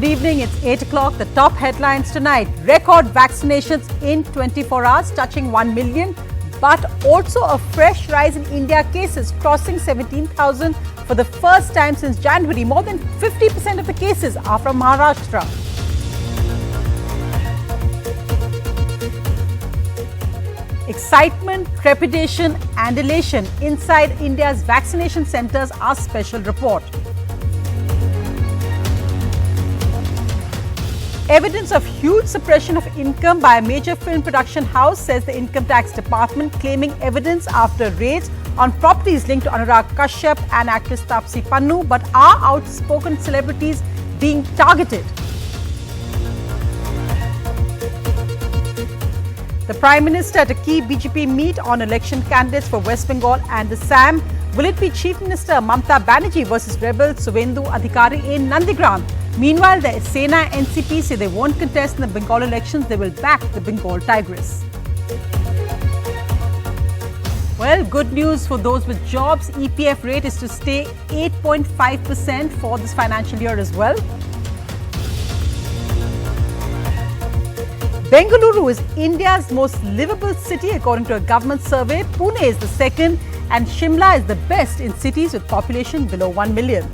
Good evening, it's 8 o'clock. The top headlines tonight. Record vaccinations in 24 hours, touching 1 million. But also a fresh rise in India cases, crossing 17,000 for the first time since January. More than 50% of the cases are from Maharashtra. Excitement, trepidation and elation inside India's vaccination centres, our special report. Evidence of huge suppression of income by a major film production house, says the Income Tax Department, claiming evidence after raids on properties linked to Anurag Kashyap and actress Taapsee Pannu. But are outspoken celebrities being targeted? The Prime Minister at a key BJP meet on election candidates for West Bengal and Assam. Will it be Chief Minister Mamata Banerjee versus rebel Suvendu Adhikari in Nandigram? Meanwhile, the Sena NCP say they won't contest in the Bengal elections. They will back the Bengal Tigress. Well, good news for those with jobs. EPF rate is to stay 8.5% for this financial year as well. Bengaluru is India's most livable city according to a government survey. Pune is the second and Shimla is the best in cities with population below 1 million.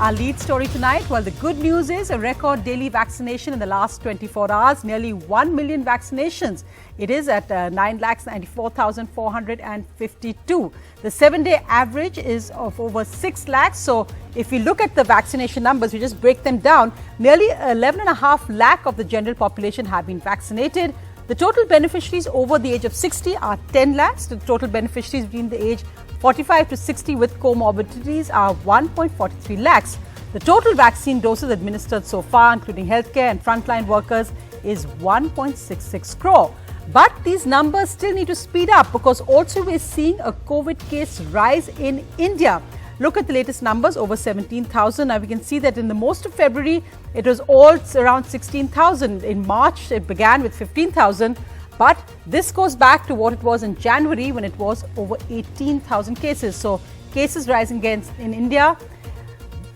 Our lead story tonight, well, the good news is a record daily vaccination in the last 24 hours, nearly 1 million vaccinations. It is at 9,94,452. The 7-day average is of over 6 lakhs. So if we look at the vaccination numbers, we just break them down, nearly 11.5 lakh of the general population have been vaccinated. The total beneficiaries over the age of 60 are 10 lakhs. The total beneficiaries between the age 45 to 60 with comorbidities are 1.43 lakhs. The total vaccine doses administered so far, including healthcare and frontline workers, is 1.66 crore. But these numbers still need to speed up because also we're seeing a COVID case rise in India. Look at the latest numbers, over 17,000. Now we can see that in the most of February, it was all around 16,000. In March, it began with 15,000. But this goes back to what it was in January when it was over 18,000 cases. So cases rising again in India.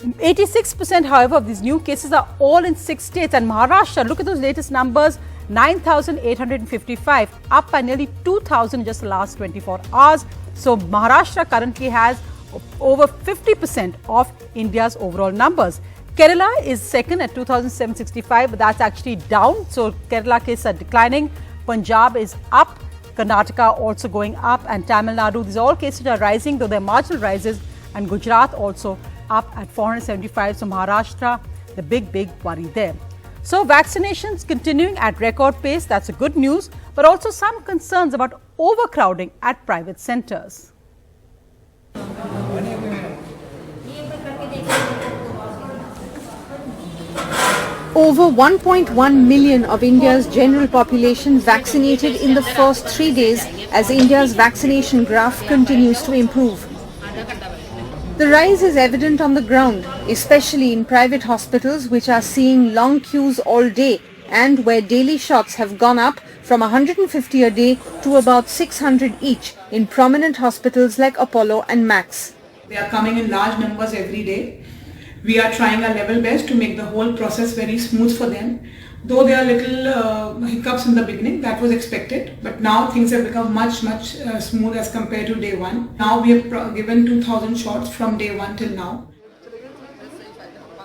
86%, however, of these new cases are all in 6 states. And Maharashtra, look at those latest numbers, 9,855, up by nearly 2,000 in just the last 24 hours. So Maharashtra currently has over 50% of India's overall numbers. Kerala is second at 2,765, but that's actually down. So Kerala cases are declining. Punjab is up, Karnataka also going up, and Tamil Nadu. These all cases are rising, though they're marginal rises, and Gujarat also up at 475. So Maharashtra, the big worry there. So vaccinations continuing at record pace, that's a good news, but also some concerns about overcrowding at private centres. Over 1.1 million of India's general population vaccinated in the first 3 days as India's vaccination graph continues to improve. The rise is evident on the ground, especially in private hospitals which are seeing long queues all day and where daily shots have gone up from 150 a day to about 600 each in prominent hospitals like Apollo and Max. They are coming in large numbers every day. We are trying our level best to make the whole process very smooth for them. Though there are little hiccups in the beginning, that was expected. But now things have become much smooth as compared to day one. Now we have given 2,000 shots from day one till now.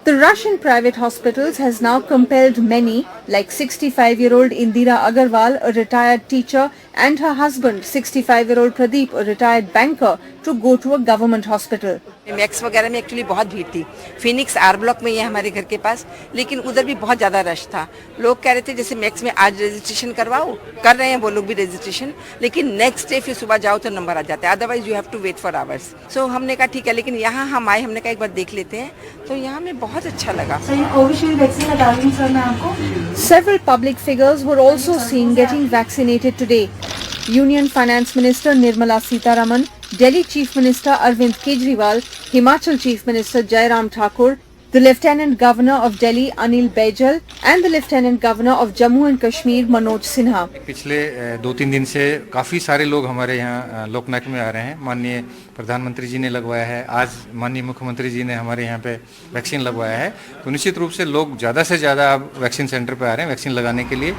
The rush in private hospitals has now compelled many, like 65-year-old Indira Agarwal, a retired teacher, and her husband, 65-year-old Pradeep, a retired banker, to go to a government hospital. Max वगैरह में actually बहुत भीड़ थी। Phoenix R block में ही है हमारे घर के पास, लेकिन उधर भी बहुत ज़्यादा रश था। लोग कह रहे थे जैसे मैक्स में आज रजिस्ट्रेशन करवाओ, कर रहे हैं वो लोग भी रजिस्ट्रेशन, लेकिन नेक्स्ट डे फिर सुबह जाओ तो नंबर आ जाता है, otherwise you have to wait for hours. So हमने कहा ठीक है, लेकिन यहाँ हम आए, हमने कहा एक बार देख लेते हैं, तो यहाँ में बहुत अच्छा लगा। कोविशील्ड वैक्सीन लगा रही हूँ सर मैं आपको। Several public figures were also seen getting vaccinated today. Union Finance Minister Nirmala Sitharaman, Delhi Chief Minister Arvind Kejriwal, Himachal Chief Minister Jairam Thakur, The Lieutenant Governor of Delhi, Anil Baijal, and the Lieutenant Governor of Jammu and Kashmir, Manoj Sinha. पिछले 2-3 दिन से काफ़ी सारे लोग हमारे यहाँ लोकनायक में आ रहे हैं। माननीय प्रधानमंत्री जी ने लगवाया है, आज माननीय मुख्यमंत्री जी ने हमारे यहाँ पे वैक्सीन लगवाया है, तो निश्चित रूप से लोग ज़्यादा से ज़्यादा अब वैक्सीन सेंटर पे आ रहे हैं वैक्सीन लगाने के लिए।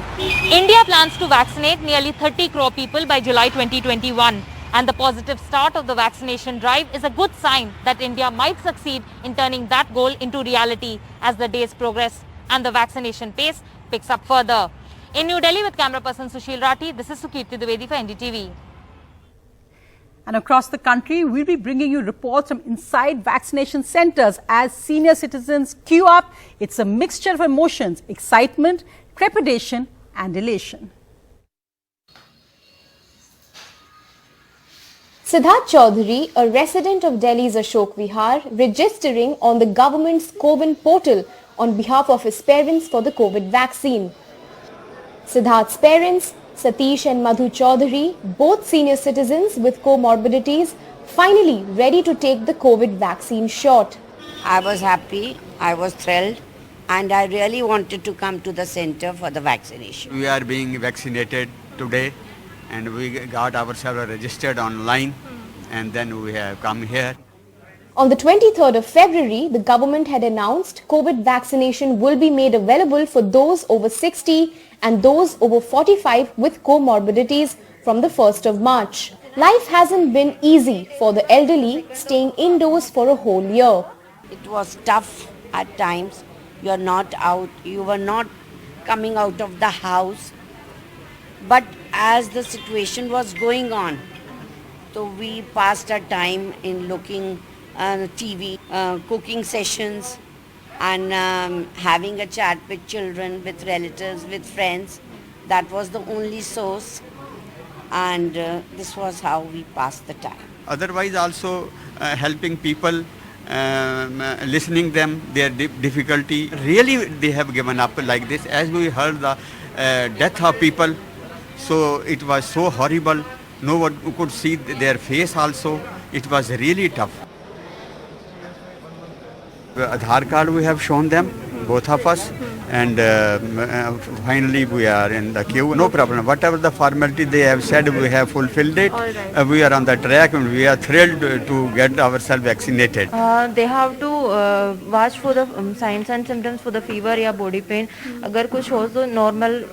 India plans to vaccinate nearly 30 crore people by July 2021. And the positive start of the vaccination drive is a good sign that India might succeed in turning that goal into reality as the days progress and the vaccination pace picks up further. In New Delhi with camera person Sushil Rathi, this is Sukirti Dwivedi for NDTV. And across the country, we'll be bringing you reports from inside vaccination centers as senior citizens queue up. It's a mixture of emotions, excitement, trepidation and elation. Siddharth Chaudhary, a resident of Delhi's Ashok Vihar, registering on the government's CoWIN portal on behalf of his parents for the COVID vaccine. Siddharth's parents, Satish and Madhu Chaudhary, both senior citizens with comorbidities, finally ready to take the COVID vaccine shot. I was happy, I was thrilled, and I really wanted to come to the center for the vaccination. We are being vaccinated today, and we got ourselves registered online, and then we have come here. On the 23rd of February, the government had announced COVID vaccination will be made available for those over 60 and those over 45 with comorbidities from the 1st of March. Life hasn't been easy for the elderly staying indoors for a whole year. It was tough at times. You are not out, you were not coming out of the house. But as the situation was going on, so we passed our time in looking TV, cooking sessions, and having a chat with children, with relatives, with friends. That was the only source, and this was how we passed the time. Otherwise also helping people, listening them, their difficulty. Really they have given up like this. As we heard the death of people, so it was so horrible. No one could see their face also. It was really tough. Aadhaar card we have shown them, both of us, and finally we are in the queue. No problem. Whatever the formality they have said, we have fulfilled it. We are on the track and we are thrilled to get ourselves vaccinated. They have to watch for the signs and symptoms for the fever या body pain. अगर कुछ हो तो normal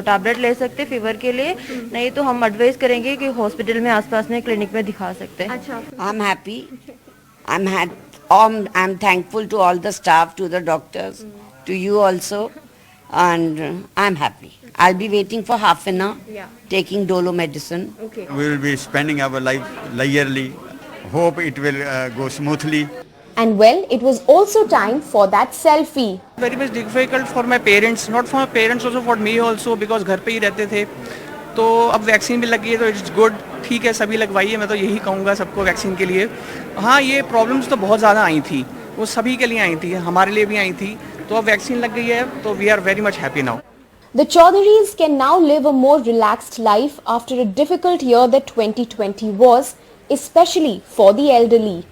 tablet ले सकते fever के लिए, नहीं तो हम advise करेंगे कि hospital में आसपास में clinic में दिखा सकते हैं. I'm happy. I'm thankful to all the staff, to the doctors, to you also, and I'm happy. I'll be waiting for half an hour, taking Dolo medicine. We will be spending our life yearly. Hope it will go smoothly. And well, it was also time for that selfie. Very much difficult for my parents, not for my parents, also for me also, because घर पे ही रहते थे. तो अब vaccine भी लगी है तो इट्स गुड, ठीक है, सभी लगवाइए. मैं तो यही कहूँगा सबको वैक्सीन के लिए. हाँ, ये प्रॉब्लम्स तो बहुत ज़्यादा आई थी, वो सभी के लिए आई थी, हमारे लिए भी आई थी. तो अब वैक्सीन लग गई है तो we are very much happy now. The Chaudharys can now live a more relaxed life after a difficult year that 2020 was, especially for the elderly.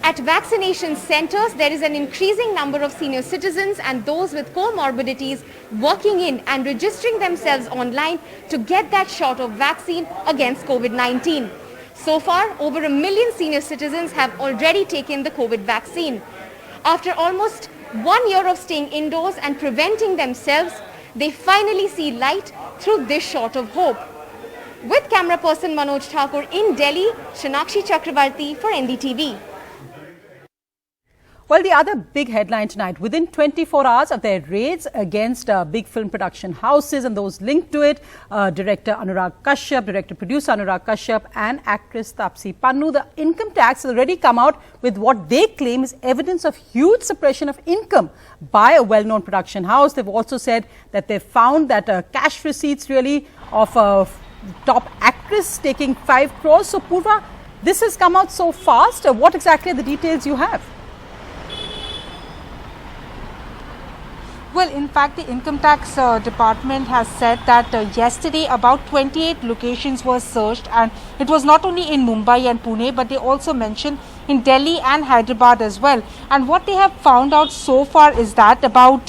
At vaccination centers, there is an increasing number of senior citizens and those with comorbidities working in and registering themselves online to get that shot of vaccine against COVID-19. So far, over 1 million senior citizens have already taken the COVID vaccine. After almost 1 year of staying indoors and preventing themselves, they finally see light through this shot of hope. With camera person Manoj Thakur in Delhi, Shanakshi Chakrabarti for NDTV. Well, the other big headline tonight, within 24 hours of their raids against big film production houses and those linked to it, director Anurag Kashyap, director-producer Anurag Kashyap and actress Taapsee Pannu, the income tax has already come out with what they claim is evidence of huge suppression of income by a well-known production house. They've also said that they've found that cash receipts really of a top actress taking 5 crores. So, Purva, this has come out so fast. What exactly are the details you have? Well, in fact, the income tax department has said that yesterday about 28 locations were searched, and it was not only in Mumbai and Pune, but they also mentioned in Delhi and Hyderabad as well. And what they have found out so far is that about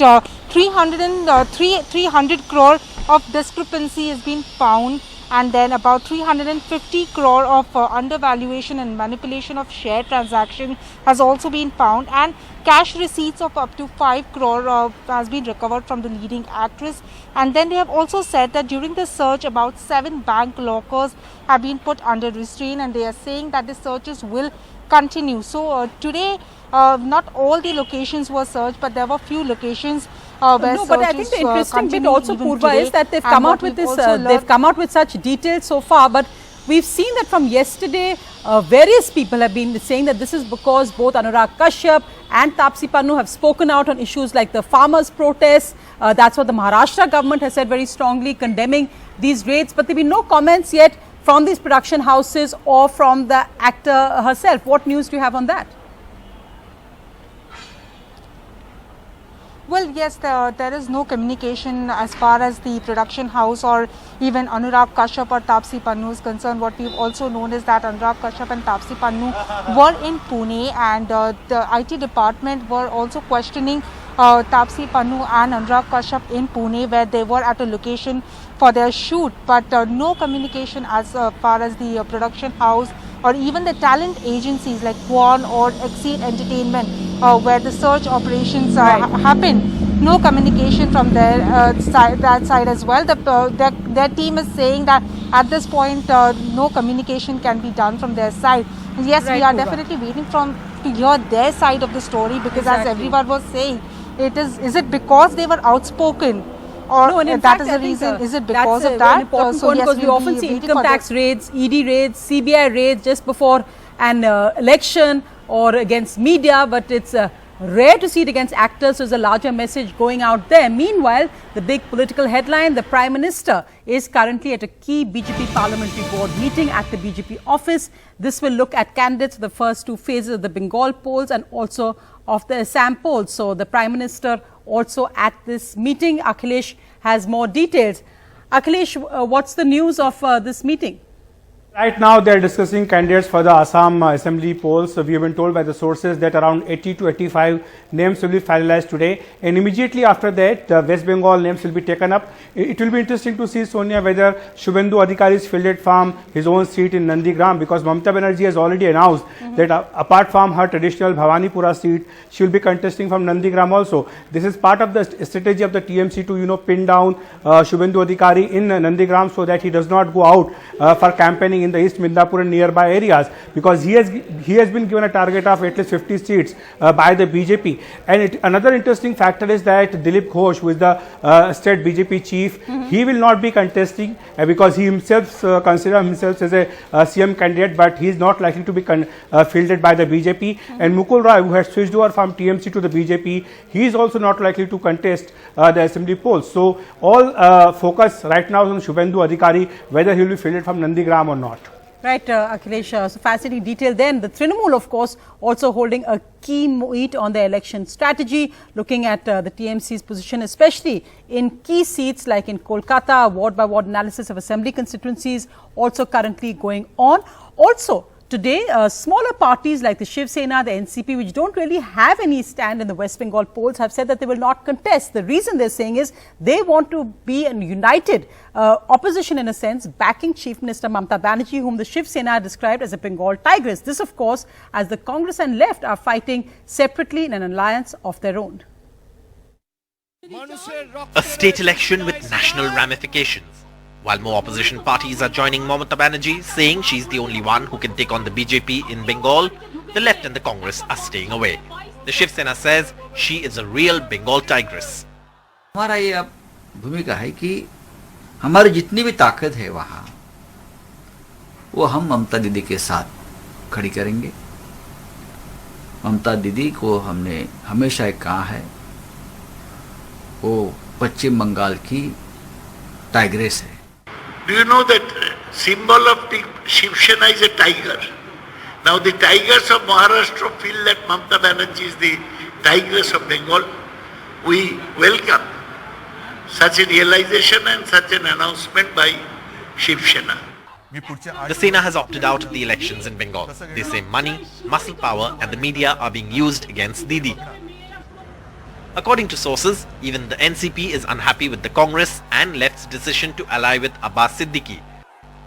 300 crore of discrepancy has been found, and then about 350 crore of undervaluation and manipulation of share transaction has also been found, and cash receipts of up to 5 crore has been recovered from the leading actress. And then they have also said that during the search about 7 bank lockers have been put under restraint, and they are saying that the searches will continue. So today not all the locations were searched, but there were few locations where no, but I think the interesting bit also, Purva, today. is that they've come out with this. They've come out with such details so far, but we've seen that from yesterday, various people have been saying that this is because both Anurag Kashyap and Taapsee Pannu have spoken out on issues like the farmers' protests. That's what the Maharashtra government has said very strongly, condemning these raids. But there have been no comments yet from these production houses or from the actor herself. What news do you have on that? Well, yes, there is no communication as far as the production house or even Anurag Kashyap or Taapsee Pannu is concerned. What we've also known is that Anurag Kashyap and Taapsee Pannu were in Pune, and the IT department were also questioning Taapsee Pannu and Anurag Kashyap in Pune, where they were at a location for their shoot, but no communication as far as the production house or even the talent agencies like Quan or Exceed Entertainment, where the search operations happen. No communication from their that side as well. Their team is saying that at this point no communication can be done from their side. And yes, we are definitely waiting to hear their side of the story, because as everyone was saying, is it because they were outspoken? Or no, and in that fact, is the reason. Is it because that's of that? An important point, because we often see income tax raids, ED raids, CBI raids just before an election or against media, but it's rare to see it against actors. So there's a larger message going out there. Meanwhile, the big political headline: the Prime Minister is currently at a key BJP Parliamentary Board meeting at the BJP office. This will look at candidates for the first 2 phases of the Bengal polls and also of the Assam polls. So the Prime Minister also at this meeting. Akhilesh has more details. Akhilesh, what's the news of this meeting? Right now, they are discussing candidates for the Assam Assembly polls. So we have been told by the sources that around 80 to 85 names will be finalized today, and immediately after that, the West Bengal names will be taken up. It will be interesting to see, Sonia, whether Shubhendu Adhikari's fielded from his own seat in Nandigram, because Mamata Banerjee has already announced that apart from her traditional Bhawanipura seat, she will be contesting from Nandigram also. This is part of the strategy of the TMC to pin down Shubhendu Adhikari in Nandigram, so that he does not go out for campaigning in the East Midnapur and nearby areas, because he has been given a target of at least 50 seats by the BJP. And another interesting factor is that Dilip Ghosh, who is the state BJP chief, he will not be contesting because he himself considers himself as a CM candidate, but he is not likely to be fielded by the BJP. And Mukul Roy, who has switched over from TMC to the BJP, he is also not likely to contest the assembly polls. So all focus right now is on Shubhendu Adhikari, whether he will be fielded from Nandigram or not. Right, Akhilesh, so fascinating detail. Then the Trinamool, of course, also holding a key meet on the election strategy, looking at the TMC's position, especially in key seats like in Kolkata. Ward by ward analysis of assembly constituencies also currently going on. Also, today, smaller parties like the Shiv Sena, the NCP, which don't really have any stand in the West Bengal polls, have said that they will not contest. The reason they're saying is they want to be a united opposition, in a sense, backing Chief Minister Mamata Banerjee, whom the Shiv Sena described as a Bengal tigress. This, of course, as the Congress and left are fighting separately in an alliance of their own. A state election with national ramifications. While more opposition parties are joining Mamata Banerjee, saying she's the only one who can take on the BJP in Bengal, the left and the Congress are staying away. The Shiv Sena says she is a real Bengal tigress. हमारा ये भूमिका है कि हमारी जितनी भी ताकत है वहाँ, वो हम ममता दीदी के साथ खड़ी करेंगे. ममता दीदी को हमने हमेशा कहा है, वो पश्चिम बंगाल की टाइग्रेस है. Do you know that symbol of Shiv Sena is a tiger? Now the tigers of Maharashtra feel that Mamata Banerjee is the tigress of Bengal. We welcome such a realization and such an announcement by Shiv Sena. The Sena has opted out of the elections in Bengal. They say money, muscle power and the media are being used against Didi. According to sources, even the NCP is unhappy with the Congress and left's decision to ally with Abbas Siddiqui,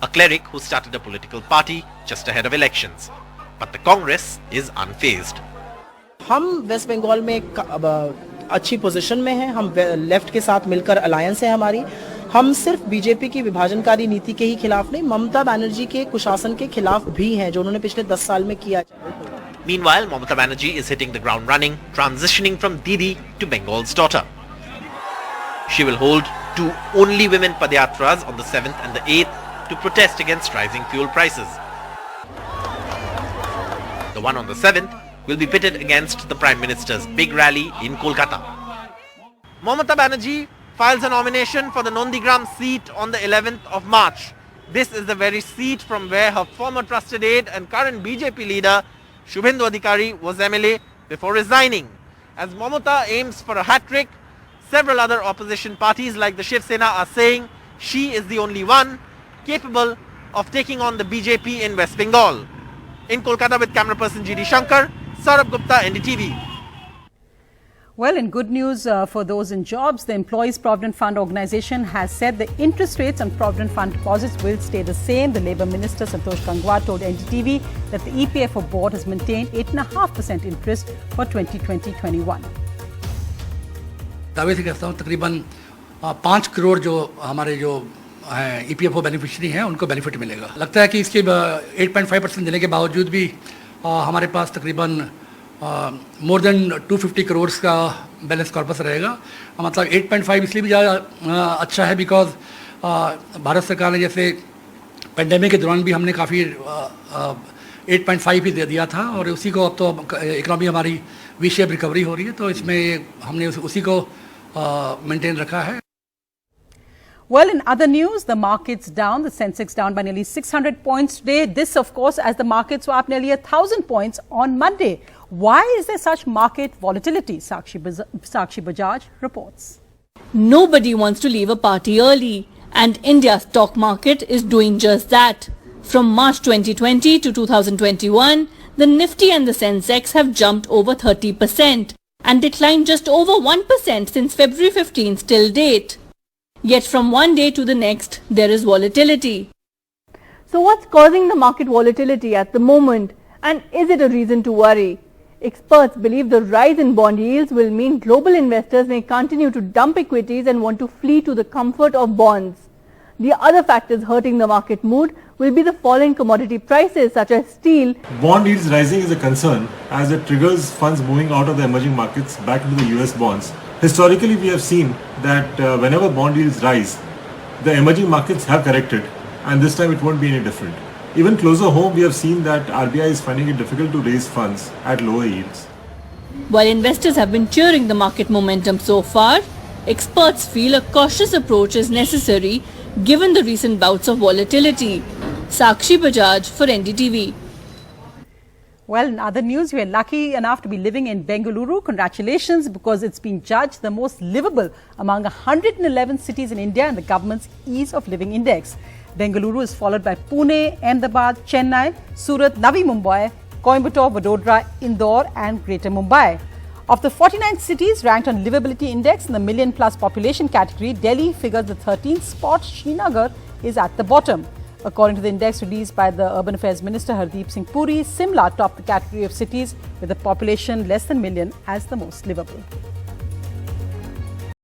a cleric who started a political party just ahead of elections. But the Congress is unfazed. हम waste Bengal में अच्छी position में हैं, हम left के साथ मिलकर alliance है हमारी। हम सिर्फ बीजेपी की विभाजनकारी नीति के ही खिलाफ नहीं, ममता बनर्जी के कुशासन के खिलाफ भी हैं, जो उन्होंने पिछले 10 साल में किया। Meanwhile, Mamata Banerjee is hitting the ground running, transitioning from Didi to Bengal's daughter. She will hold 2 only women Padyatras on the 7th and the 8th to protest against rising fuel prices. The one on the 7th will be pitted against the Prime Minister's big rally in Kolkata. Mamata Banerjee files a nomination for the Nondigram seat on the 11th of March. This is the very seat from where her former trusted aide and current BJP leader Shubhendu Adhikari was MLA before resigning. As Mamata aims for a hat-trick, several other opposition parties like the Shiv Sena are saying she is the only one capable of taking on the BJP in West Bengal. In Kolkata with camera person GD Shankar, Saurabh Gupta, NDTV. Well, in good news for those in jobs, the Employees Provident Fund Organization has said the interest rates on Provident Fund deposits will stay the same. The Labour Minister Santosh Gangwar told NDTV that the EPFO board has maintained 8.5% interest for 2020-21. दावे से कहता हूँ तकरीबन 5 करोड़ जो हमारे जो EPFO beneficiary हैं उनको बेनिफिट मिलेगा। लगता है कि इसके 8.5% देने के बावजूद भी हमारे पास तकरीबन मोर देन 250 करोड़ का बैलेंस कॉर्पस रहेगा। मतलब 8.5 इसलिए भी ज़्यादा अच्छा है बिकॉज भारत सरकार ने जैसे पेंडेमिक के दौरान भी हमने काफ़ी 8.5 ही दे दिया था और उसी को अब तो इकनॉमी हमारी वी शेप रिकवरी हो रही है तो इसमें हमने उसी को मेंटेन रखा है। Well, in other news, the markets down, the Sensex down by nearly 600 points today. This, of course, as the markets were up nearly 1,000 points on Monday. Why is there such market volatility? Sakshi Bajaj reports. Nobody wants to leave a party early, and India's stock market is doing just that. From March 2020 to 2021, the Nifty and the Sensex have jumped over 30% and declined just over 1% since February 15th till date. Yet from one day to the next, there is volatility. So what's causing the market volatility at the moment? And is it a reason to worry? Experts believe the rise in bond yields will mean global investors may continue to dump equities and want to flee to the comfort of bonds. The other factors hurting the market mood will be the falling commodity prices such as steel. Bond yields rising is a concern as it triggers funds moving out of the emerging markets back into the US bonds. Historically, we have seen that whenever bond yields rise, the emerging markets have corrected, and this time it won't be any different. Even closer home, we have seen that RBI is finding it difficult to raise funds at lower yields. While investors have been cheering the market momentum so far, experts feel a cautious approach is necessary given the recent bouts of volatility. Sakshi Bajaj for NDTV. Well, in other news, we are lucky enough to be living in Bengaluru. Congratulations, because it's been judged the most livable among 111 cities in India in the government's Ease of Living Index. Bengaluru is followed by Pune, Ahmedabad, Chennai, Surat, Navi Mumbai, Coimbatore, Vadodara, Indore and Greater Mumbai. Of the 49 cities ranked on Livability Index in the million-plus population category, Delhi figures the 13th spot. Srinagar is at the bottom. According to the index released by the Urban Affairs Minister Hardeep Singh Puri, Simla topped the category of cities with a population less than a million as the most livable.